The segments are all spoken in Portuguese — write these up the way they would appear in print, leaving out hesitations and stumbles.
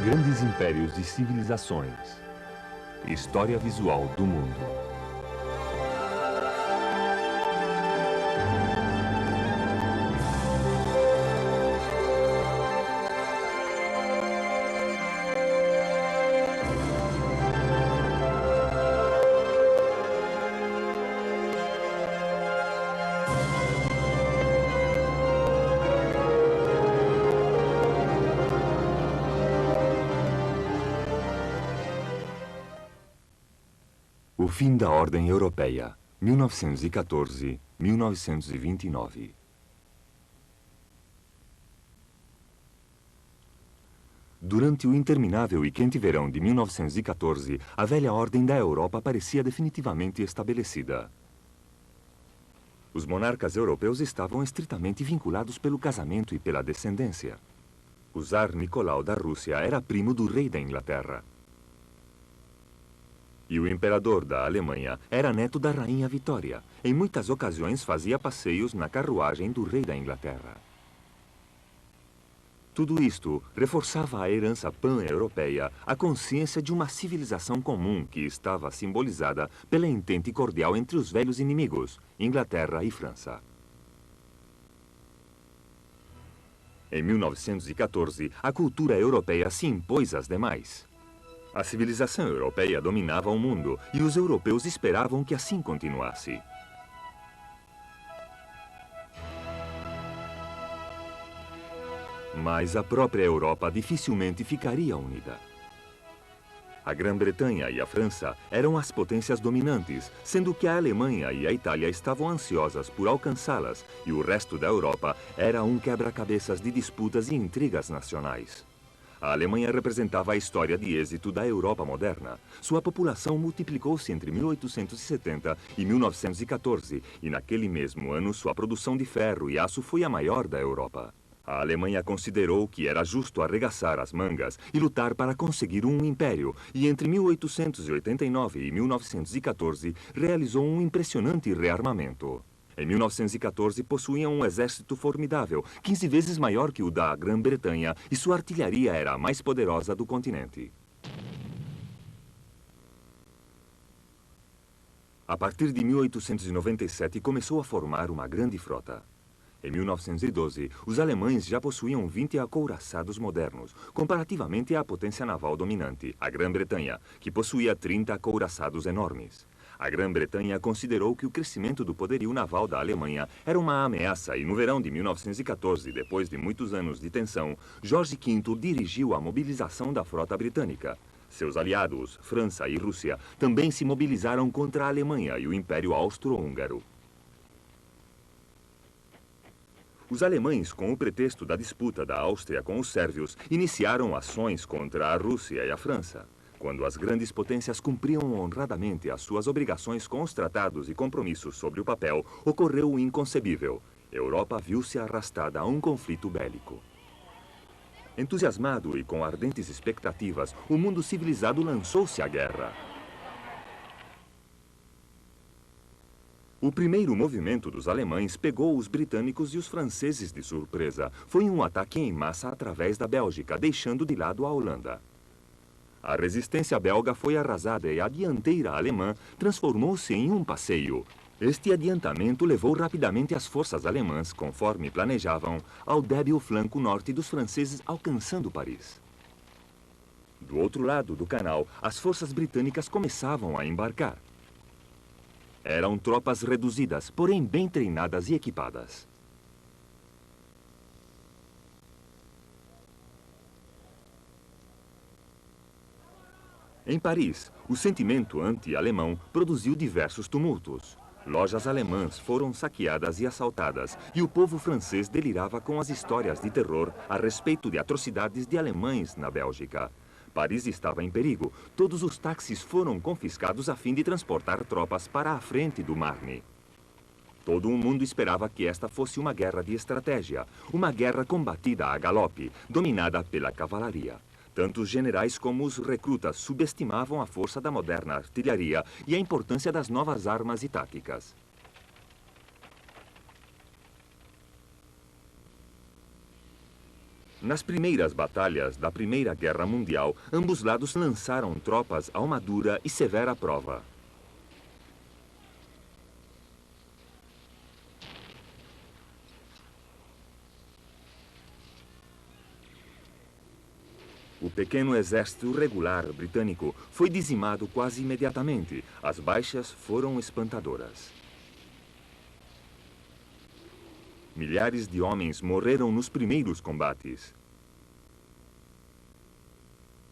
Grandes impérios e civilizações. História visual do mundo. O fim da Ordem Europeia, 1914-1929. Durante o interminável e quente verão de 1914, a velha ordem da Europa parecia definitivamente estabelecida. Os monarcas europeus estavam estritamente vinculados pelo casamento e pela descendência. O Tsar Nicolau da Rússia era primo do rei da Inglaterra. E o imperador da Alemanha era neto da rainha Vitória. Em muitas ocasiões fazia passeios na carruagem do rei da Inglaterra. Tudo isto reforçava a herança pan-europeia, a consciência de uma civilização comum que estava simbolizada pela entente cordial entre os velhos inimigos, Inglaterra e França. Em 1914, a cultura europeia se impôs às demais. A civilização europeia dominava o mundo e os europeus esperavam que assim continuasse. Mas a própria Europa dificilmente ficaria unida. A Grã-Bretanha e a França eram as potências dominantes, sendo que a Alemanha e a Itália estavam ansiosas por alcançá-las e o resto da Europa era um quebra-cabeças de disputas e intrigas nacionais. A Alemanha representava a história de êxito da Europa moderna. Sua população multiplicou-se entre 1870 e 1914, e naquele mesmo ano sua produção de ferro e aço foi a maior da Europa. A Alemanha considerou que era justo arregaçar as mangas e lutar para conseguir um império, e entre 1889 e 1914 realizou um impressionante rearmamento. Em 1914, possuía um exército formidável, 15 vezes maior que o da Grã-Bretanha, e sua artilharia era a mais poderosa do continente. A partir de 1897, começou a formar uma grande frota. Em 1912, os alemães já possuíam 20 acouraçados modernos, comparativamente à potência naval dominante, a Grã-Bretanha, que possuía 30 acouraçados enormes. A Grã-Bretanha considerou que o crescimento do poderio naval da Alemanha era uma ameaça e no verão de 1914, depois de muitos anos de tensão, Jorge V dirigiu a mobilização da frota britânica. Seus aliados, França e Rússia, também se mobilizaram contra a Alemanha e o Império Austro-Húngaro. Os alemães, com o pretexto da disputa da Áustria com os sérvios, iniciaram ações contra a Rússia e a França. Quando as grandes potências cumpriam honradamente as suas obrigações com os tratados e compromissos sobre o papel, ocorreu o inconcebível. Europa viu-se arrastada a um conflito bélico. Entusiasmado e com ardentes expectativas, o mundo civilizado lançou-se à guerra. O primeiro movimento dos alemães pegou os britânicos e os franceses de surpresa. Foi um ataque em massa através da Bélgica, deixando de lado a Holanda. A resistência belga foi arrasada e a dianteira alemã transformou-se em um passeio. Este adiantamento levou rapidamente as forças alemãs, conforme planejavam, ao débil flanco norte dos franceses, alcançando Paris. Do outro lado do canal, as forças britânicas começavam a embarcar. Eram tropas reduzidas, porém bem treinadas e equipadas. Em Paris, o sentimento anti-alemão produziu diversos tumultos. Lojas alemãs foram saqueadas e assaltadas, e o povo francês delirava com as histórias de terror a respeito de atrocidades de alemães na Bélgica. Paris estava em perigo. Todos os táxis foram confiscados a fim de transportar tropas para a frente do Marne. Todo o mundo esperava que esta fosse uma guerra de estratégia, uma guerra combatida a galope, dominada pela cavalaria. Tanto os generais como os recrutas subestimavam a força da moderna artilharia e a importância das novas armas e táticas. Nas primeiras batalhas da Primeira Guerra Mundial, ambos lados lançaram tropas a uma dura e severa prova. O pequeno exército regular britânico foi dizimado quase imediatamente. As baixas foram espantadoras. Milhares de homens morreram nos primeiros combates.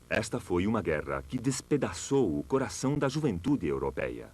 Esta foi uma guerra que despedaçou o coração da juventude europeia.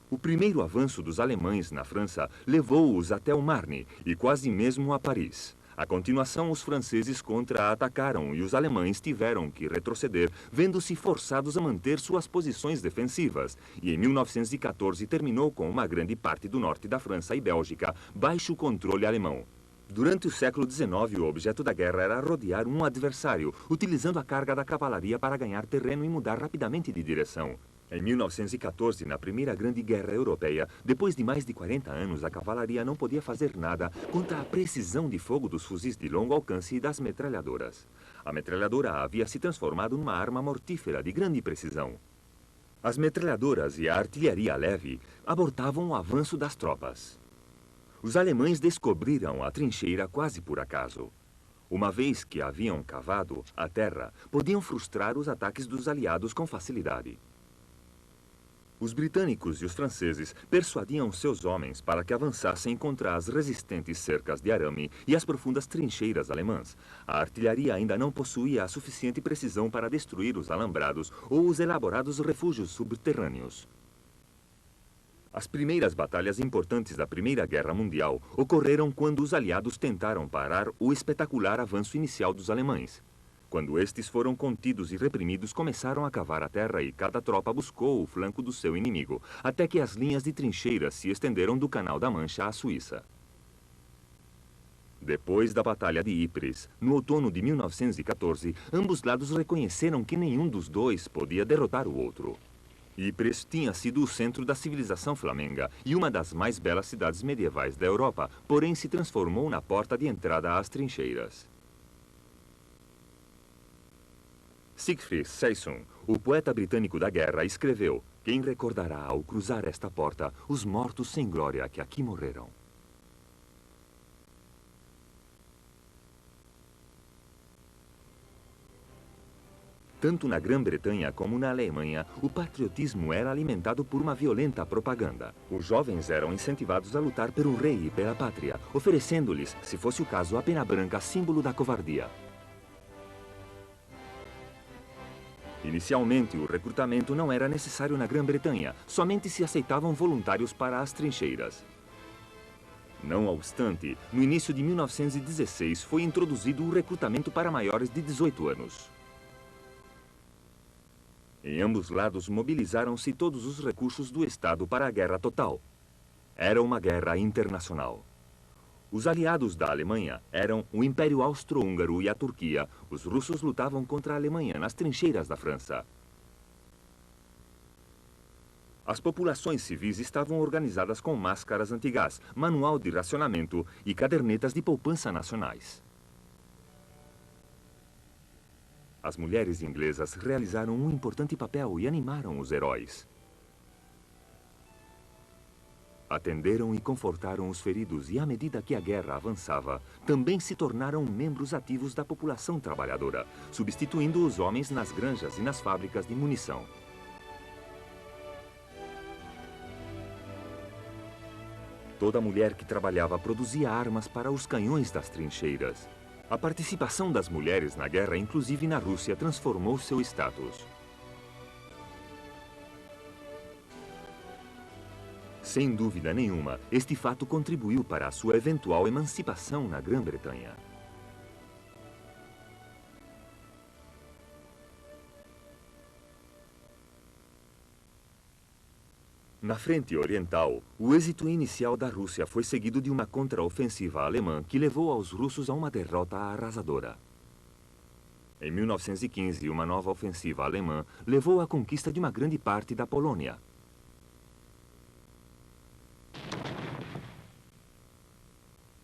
O primeiro avanço dos alemães na França levou-os até o Marne e quase mesmo a Paris. A continuação, os franceses contra-atacaram e os alemães tiveram que retroceder, vendo-se forçados a manter suas posições defensivas. E em 1914 terminou com uma grande parte do norte da França e Bélgica baixo controle alemão. Durante o século XIX, o objeto da guerra era rodear um adversário, utilizando a carga da cavalaria para ganhar terreno e mudar rapidamente de direção. Em 1914, na Primeira Grande Guerra Europeia, depois de mais de 40 anos, a cavalaria não podia fazer nada contra a precisão de fogo dos fuzis de longo alcance e das metralhadoras. A metralhadora havia se transformado numa arma mortífera de grande precisão. As metralhadoras e a artilharia leve abortavam o avanço das tropas. Os alemães descobriram a trincheira quase por acaso. Uma vez que haviam cavado a terra, podiam frustrar os ataques dos aliados com facilidade. Os britânicos e os franceses persuadiam seus homens para que avançassem contra as resistentes cercas de arame e as profundas trincheiras alemãs. A artilharia ainda não possuía a suficiente precisão para destruir os alambrados ou os elaborados refúgios subterrâneos. As primeiras batalhas importantes da Primeira Guerra Mundial ocorreram quando os aliados tentaram parar o espetacular avanço inicial dos alemães. Quando estes foram contidos e reprimidos, começaram a cavar a terra e cada tropa buscou o flanco do seu inimigo, até que as linhas de trincheiras se estenderam do Canal da Mancha à Suíça. Depois da Batalha de Ypres, no outono de 1914, ambos lados reconheceram que nenhum dos dois podia derrotar o outro. Ypres tinha sido o centro da civilização flamenga e uma das mais belas cidades medievais da Europa, porém se transformou na porta de entrada às trincheiras. Siegfried Sassoon, o poeta britânico da guerra, escreveu: "Quem recordará ao cruzar esta porta os mortos sem glória que aqui morreram?" Tanto na Grã-Bretanha como na Alemanha, o patriotismo era alimentado por uma violenta propaganda. Os jovens eram incentivados a lutar pelo rei e pela pátria, oferecendo-lhes, se fosse o caso, a pena branca, símbolo da covardia. Inicialmente, o recrutamento não era necessário na Grã-Bretanha, somente se aceitavam voluntários para as trincheiras. Não obstante, no início de 1916 foi introduzido o recrutamento para maiores de 18 anos. Em ambos lados mobilizaram-se todos os recursos do Estado para a guerra total. Era uma guerra internacional. Os aliados da Alemanha eram o Império Austro-Húngaro e a Turquia. Os russos lutavam contra a Alemanha nas trincheiras da França. As populações civis estavam organizadas com máscaras antigás, manual de racionamento e cadernetas de poupança nacionais. As mulheres inglesas realizaram um importante papel e animaram os heróis. Atenderam e confortaram os feridos e, à medida que a guerra avançava, também se tornaram membros ativos da população trabalhadora, substituindo os homens nas granjas e nas fábricas de munição. Toda mulher que trabalhava produzia armas para os canhões das trincheiras. A participação das mulheres na guerra, inclusive na Rússia, transformou seu status. Sem dúvida nenhuma, este fato contribuiu para a sua eventual emancipação na Grã-Bretanha. Na frente oriental, o êxito inicial da Rússia foi seguido de uma contraofensiva alemã que levou aos russos a uma derrota arrasadora. Em 1915, uma nova ofensiva alemã levou à conquista de uma grande parte da Polônia.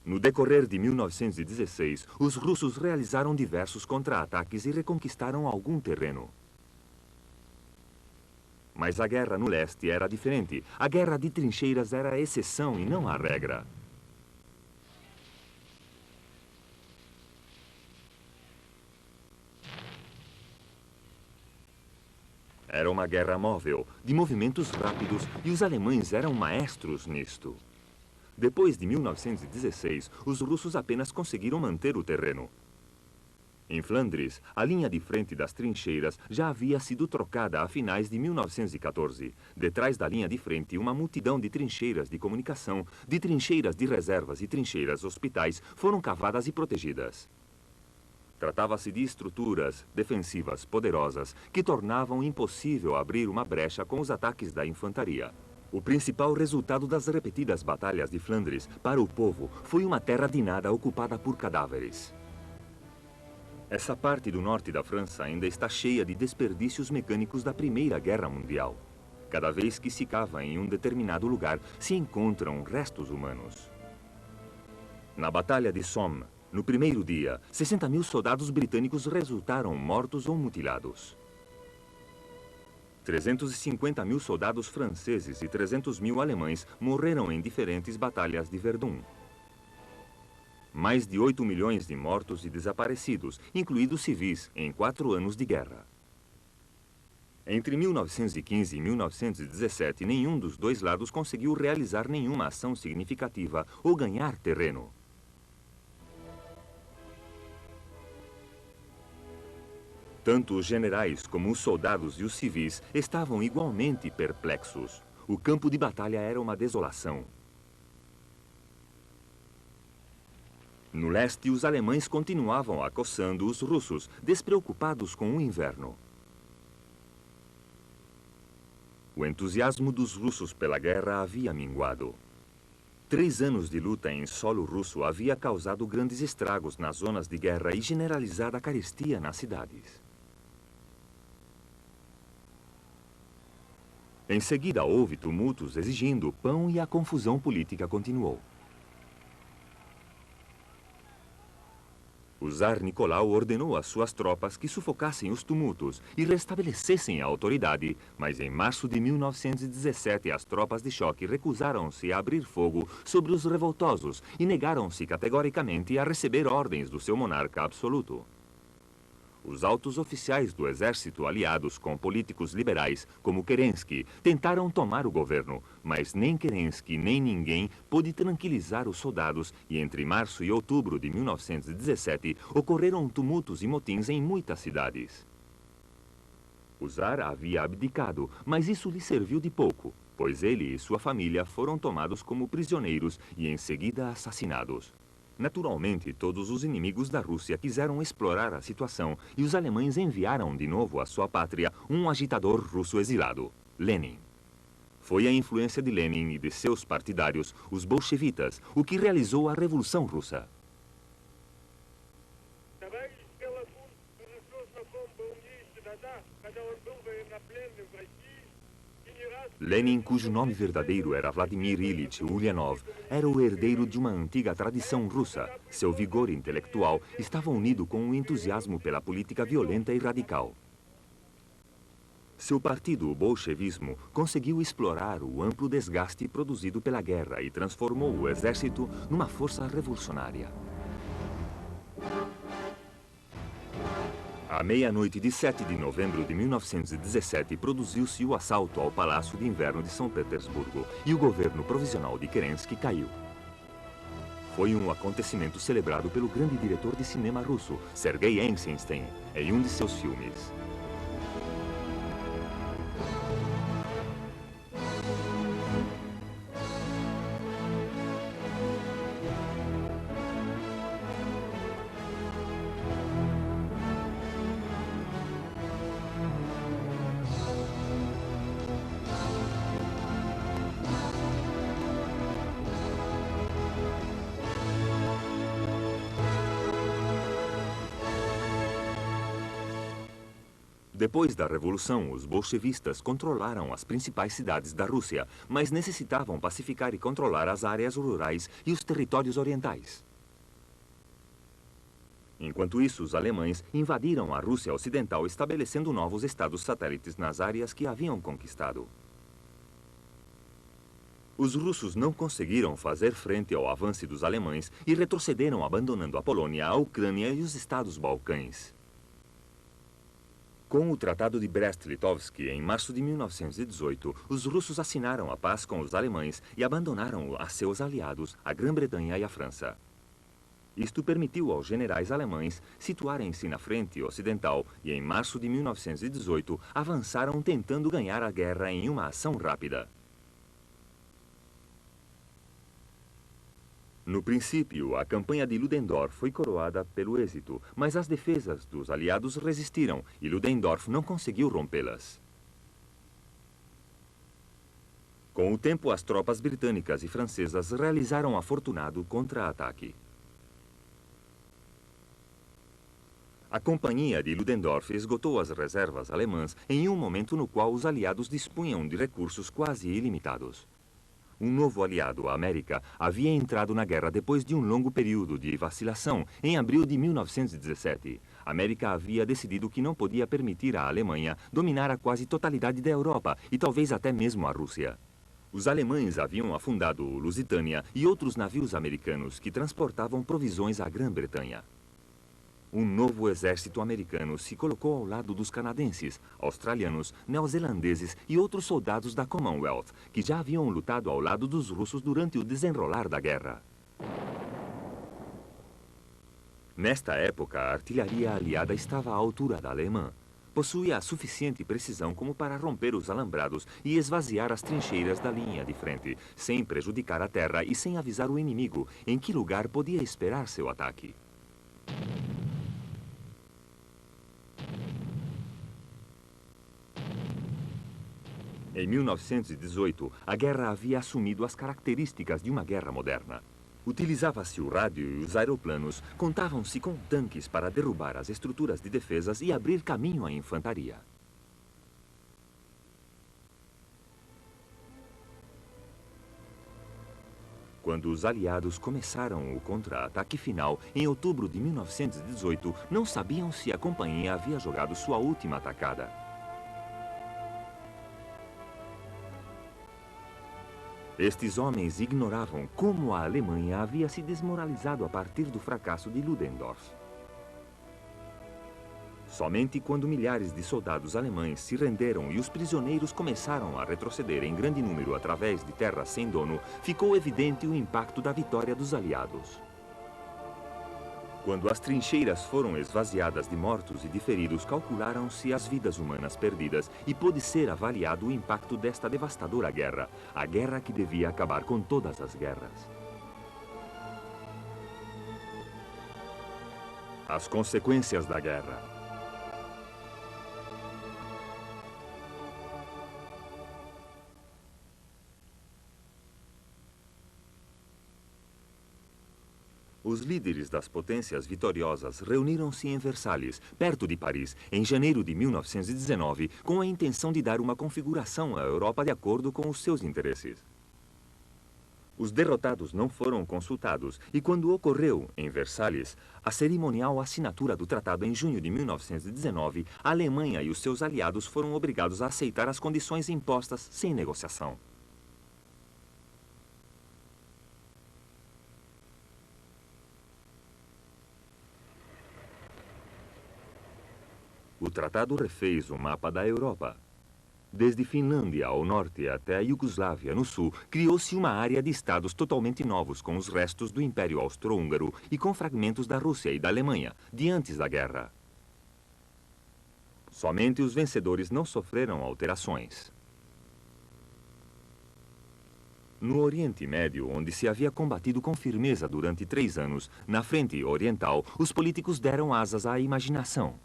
No decorrer de 1916, os russos realizaram diversos contra-ataques e reconquistaram algum terreno. Mas a guerra no leste era diferente. A guerra de trincheiras era a exceção e não a regra. Era uma guerra móvel, de movimentos rápidos, e os alemães eram maestros nisto. Depois de 1916, os russos apenas conseguiram manter o terreno. Em Flandres, a linha de frente das trincheiras já havia sido trocada a finais de 1914. Detrás da linha de frente, uma multidão de trincheiras de comunicação, de trincheiras de reservas e trincheiras hospitais foram cavadas e protegidas. Tratava-se de estruturas defensivas poderosas que tornavam impossível abrir uma brecha com os ataques da infantaria. O principal resultado das repetidas batalhas de Flandres para o povo foi uma terra de nada ocupada por cadáveres. Essa parte do norte da França ainda está cheia de desperdícios mecânicos da Primeira Guerra Mundial. Cada vez que se cava em um determinado lugar, se encontram restos humanos. Na Batalha de Somme, no primeiro dia, 60.000 soldados britânicos resultaram mortos ou mutilados. 350.000 soldados franceses e 300.000 alemães morreram em diferentes batalhas de Verdun. Mais de 8 milhões de mortos e desaparecidos, incluídos civis, em 4 anos de guerra. Entre 1915 e 1917, nenhum dos dois lados conseguiu realizar nenhuma ação significativa ou ganhar terreno. Tanto os generais como os soldados e os civis estavam igualmente perplexos. O campo de batalha era uma desolação. No leste, os alemães continuavam acossando os russos, despreocupados com o inverno. O entusiasmo dos russos pela guerra havia minguado. 3 anos de luta em solo russo havia causado grandes estragos nas zonas de guerra e generalizada carestia nas cidades. Em seguida, houve tumultos exigindo pão e a confusão política continuou. O Tsar Nicolau ordenou às suas tropas que sufocassem os tumultos e restabelecessem a autoridade, mas em março de 1917 as tropas de choque recusaram-se a abrir fogo sobre os revoltosos e negaram-se categoricamente a receber ordens do seu monarca absoluto. Os altos oficiais do exército, aliados com políticos liberais, como Kerensky, tentaram tomar o governo, mas nem Kerensky nem ninguém pôde tranquilizar os soldados e entre março e outubro de 1917 ocorreram tumultos e motins em muitas cidades. O Tsar havia abdicado, mas isso lhe serviu de pouco, pois ele e sua família foram tomados como prisioneiros e em seguida assassinados. Naturalmente, todos os inimigos da Rússia quiseram explorar a situação e os alemães enviaram de novo à sua pátria um agitador russo exilado, Lenin. Foi a influência de Lenin e de seus partidários, os bolchevitas, o que realizou a Revolução Russa. Lenin, cujo nome verdadeiro era Vladimir Ilyich Ulyanov, era o herdeiro de uma antiga tradição russa. Seu vigor intelectual estava unido com um entusiasmo pela política violenta e radical. Seu partido, o bolchevismo, conseguiu explorar o amplo desgaste produzido pela guerra e transformou o exército numa força revolucionária. À meia-noite de 7 de novembro de 1917, produziu-se o assalto ao Palácio de Inverno de São Petersburgo e o governo provisional de Kerensky caiu. Foi um acontecimento celebrado pelo grande diretor de cinema russo, Sergei Eisenstein, em um de seus filmes. Depois da Revolução, os bolchevistas controlaram as principais cidades da Rússia, mas necessitavam pacificar e controlar as áreas rurais e os territórios orientais. Enquanto isso, os alemães invadiram a Rússia Ocidental, estabelecendo novos estados satélites nas áreas que haviam conquistado. Os russos não conseguiram fazer frente ao avanço dos alemães e retrocederam, abandonando a Polônia, a Ucrânia e os estados Balcãs. Com o Tratado de Brest-Litovsk, em março de 1918, os russos assinaram a paz com os alemães e abandonaram a seus aliados, a Grã-Bretanha e a França. Isto permitiu aos generais alemães situarem-se na frente ocidental e, em março de 1918, avançaram tentando ganhar a guerra em uma ação rápida. No princípio, a campanha de Ludendorff foi coroada pelo êxito, mas as defesas dos aliados resistiram e Ludendorff não conseguiu rompê-las. Com o tempo, as tropas britânicas e francesas realizaram afortunado contra-ataque. A companhia de Ludendorff esgotou as reservas alemãs em um momento no qual os aliados dispunham de recursos quase ilimitados. Um novo aliado, a América, havia entrado na guerra depois de um longo período de vacilação, em abril de 1917. A América havia decidido que não podia permitir à Alemanha dominar a quase totalidade da Europa e talvez até mesmo a Rússia. Os alemães haviam afundado o Lusitânia e outros navios americanos que transportavam provisões à Grã-Bretanha. Um novo exército americano se colocou ao lado dos canadenses, australianos, neozelandeses e outros soldados da Commonwealth, que já haviam lutado ao lado dos russos durante o desenrolar da guerra. Nesta época, a artilharia aliada estava à altura da alemã. Possuía a suficiente precisão como para romper os alambrados e esvaziar as trincheiras da linha de frente, sem prejudicar a terra e sem avisar o inimigo em que lugar podia esperar seu ataque. Em 1918, a guerra havia assumido as características de uma guerra moderna. Utilizava-se o rádio e os aeroplanos, contavam-se com tanques para derrubar as estruturas de defesas e abrir caminho à infantaria. Quando os aliados começaram o contra-ataque final, em outubro de 1918, não sabiam se a companhia havia jogado sua última atacada. Estes homens ignoravam como a Alemanha havia se desmoralizado a partir do fracasso de Ludendorff. Somente quando milhares de soldados alemães se renderam e os prisioneiros começaram a retroceder em grande número através de terras sem dono, ficou evidente o impacto da vitória dos aliados. Quando as trincheiras foram esvaziadas de mortos e de feridos, calcularam-se as vidas humanas perdidas e pôde ser avaliado o impacto desta devastadora guerra, a guerra que devia acabar com todas as guerras. As consequências da guerra. Os líderes das potências vitoriosas reuniram-se em Versalhes, perto de Paris, em janeiro de 1919, com a intenção de dar uma configuração à Europa de acordo com os seus interesses. Os derrotados não foram consultados e quando ocorreu, em Versalhes, a cerimonial assinatura do tratado em junho de 1919, a Alemanha e os seus aliados foram obrigados a aceitar as condições impostas sem negociação. O tratado refez o mapa da Europa. Desde Finlândia ao norte até a Iugoslávia no sul, criou-se uma área de estados totalmente novos com os restos do Império Austro-Húngaro e com fragmentos da Rússia e da Alemanha, de antes da guerra. Somente os vencedores não sofreram alterações. No Oriente Médio, onde se havia combatido com firmeza durante 3 anos, na frente oriental, os políticos deram asas à imaginação.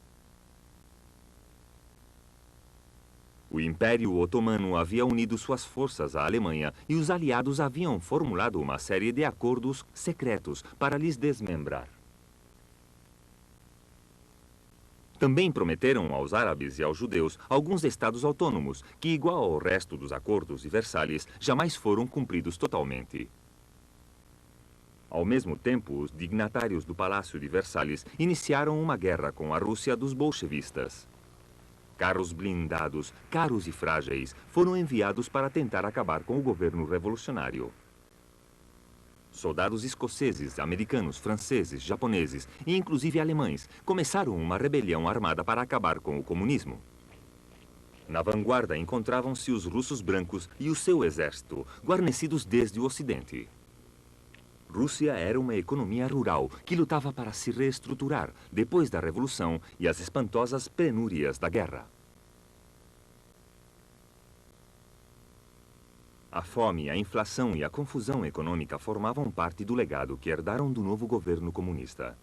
O Império Otomano havia unido suas forças à Alemanha e os aliados haviam formulado uma série de acordos secretos para lhes desmembrar. Também prometeram aos árabes e aos judeus alguns estados autônomos que, igual ao resto dos acordos de Versalhes, jamais foram cumpridos totalmente. Ao mesmo tempo, os dignatários do Palácio de Versalhes iniciaram uma guerra com a Rússia dos bolchevistas. Carros blindados, caros e frágeis, foram enviados para tentar acabar com o governo revolucionário. Soldados escoceses, americanos, franceses, japoneses e inclusive alemães começaram uma rebelião armada para acabar com o comunismo. Na vanguarda encontravam-se os russos brancos e o seu exército, guarnecidos desde o Ocidente. Rússia era uma economia rural que lutava para se reestruturar depois da Revolução e as espantosas penúrias da guerra. A fome, a inflação e a confusão econômica formavam parte do legado que herdaram do novo governo comunista.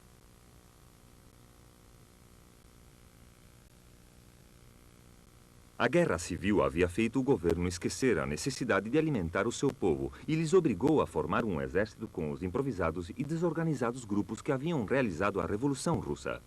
A guerra civil havia feito o governo esquecer a necessidade de alimentar o seu povo e lhes obrigou a formar um exército com os improvisados e desorganizados grupos que haviam realizado a Revolução Russa.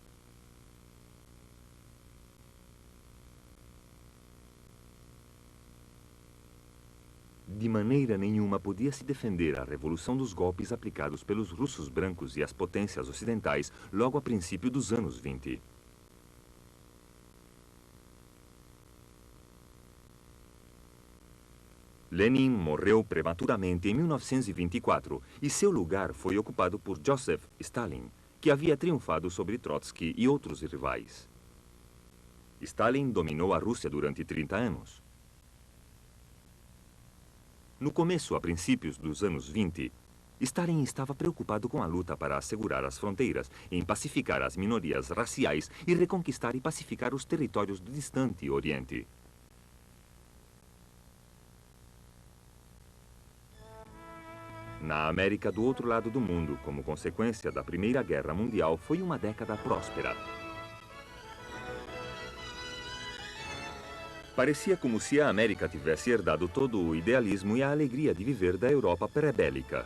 De maneira nenhuma podia-se defender a revolução dos golpes aplicados pelos russos brancos e as potências ocidentais logo a princípio dos anos 20. Lenin morreu prematuramente em 1924 e seu lugar foi ocupado por Joseph Stalin, que havia triunfado sobre Trotsky e outros rivais. Stalin dominou a Rússia durante 30 anos. No começo, a princípios dos anos 20, Stalin estava preocupado com a luta para assegurar as fronteiras, em pacificar as minorias raciais e reconquistar e pacificar os territórios do distante Oriente. Na América do outro lado do mundo, como consequência da Primeira Guerra Mundial, foi uma década próspera. Parecia como se a América tivesse herdado todo o idealismo e a alegria de viver da Europa pré-bélica.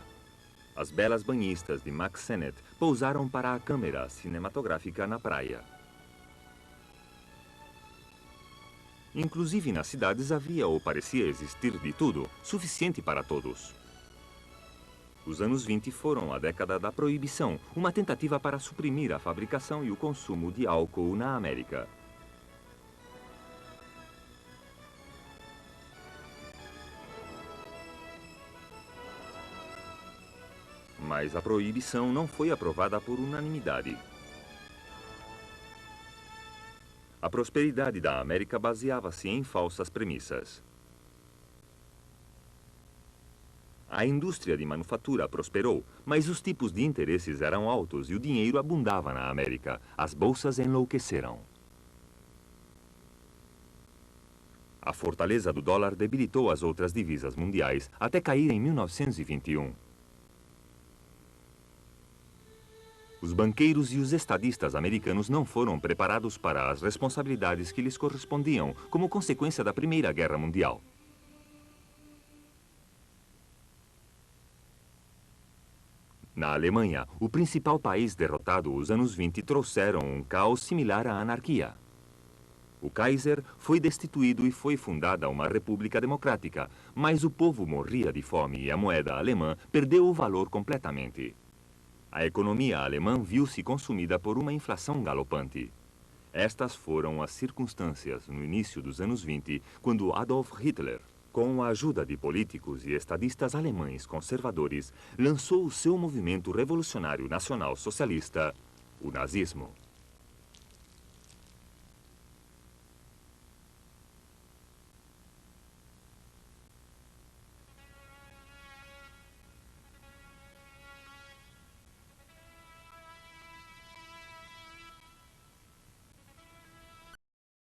As belas banhistas de Mack Sennett pousaram para a câmera cinematográfica na praia. Inclusive nas cidades havia ou parecia existir de tudo, suficiente para todos. Os anos 20 foram a década da proibição, uma tentativa para suprimir a fabricação e o consumo de álcool na América. Mas a proibição não foi aprovada por unanimidade. A prosperidade da América baseava-se em falsas premissas. A indústria de manufatura prosperou, mas os tipos de interesses eram altos e o dinheiro abundava na América. As bolsas enlouqueceram. A fortaleza do dólar debilitou as outras divisas mundiais até cair em 1921. Os banqueiros e os estadistas americanos não foram preparados para as responsabilidades que lhes correspondiam como consequência da Primeira Guerra Mundial. Na Alemanha, o principal país derrotado, os anos 20 trouxeram um caos similar à anarquia. O Kaiser foi destituído e foi fundada uma república democrática, mas o povo morria de fome e a moeda alemã perdeu o valor completamente. A economia alemã viu-se consumida por uma inflação galopante. Estas foram as circunstâncias no início dos anos 20, quando Adolf Hitler, com a ajuda de políticos e estadistas alemães conservadores, lançou o seu movimento revolucionário nacional socialista, o nazismo.